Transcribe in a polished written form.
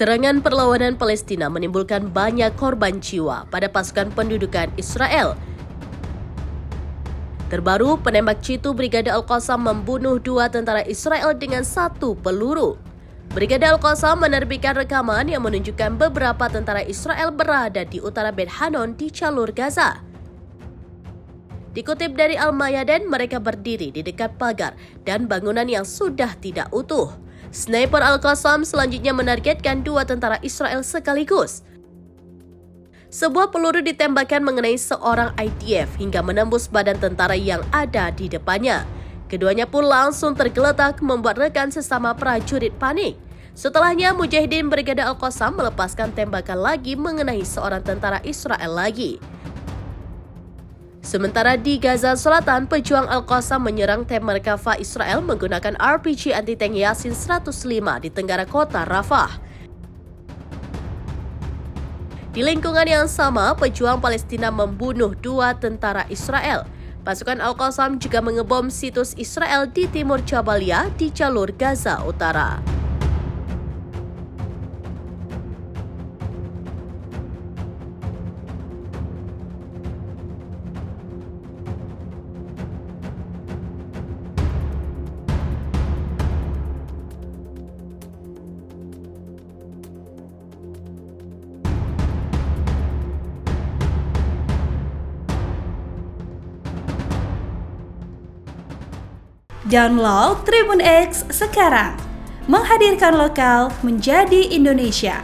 Serangan perlawanan Palestina menimbulkan banyak korban jiwa pada pasukan pendudukan Israel. Terbaru, penembak jitu Brigade Al-Qassam membunuh 2 tentara Israel dengan 1 peluru. Brigade Al-Qassam menerbitkan rekaman yang menunjukkan beberapa tentara Israel berada di utara Bet Hanon di jalur Gaza. Dikutip dari Al-Mayadin, mereka berdiri di dekat pagar dan bangunan yang sudah tidak utuh. Sniper Al-Qassam selanjutnya menargetkan 2 tentara Israel sekaligus. Sebuah peluru ditembakkan mengenai seorang IDF hingga menembus badan tentara yang ada di depannya. Keduanya pun langsung tergeletak membuat rekan sesama prajurit panik. Setelahnya, Mujahidin Brigade Al-Qassam melepaskan tembakan lagi mengenai seorang tentara Israel lagi. Sementara di Gaza Selatan, pejuang Al-Qassam menyerang tank Merkava Israel menggunakan RPG anti-tank Yasin 105 di tenggara kota Rafah. Di lingkungan yang sama, pejuang Palestina membunuh 2 tentara Israel. Pasukan Al-Qassam juga mengebom situs Israel di timur Jabalia di jalur Gaza Utara. Download Tribun X sekarang, menghadirkan lokal menjadi Indonesia.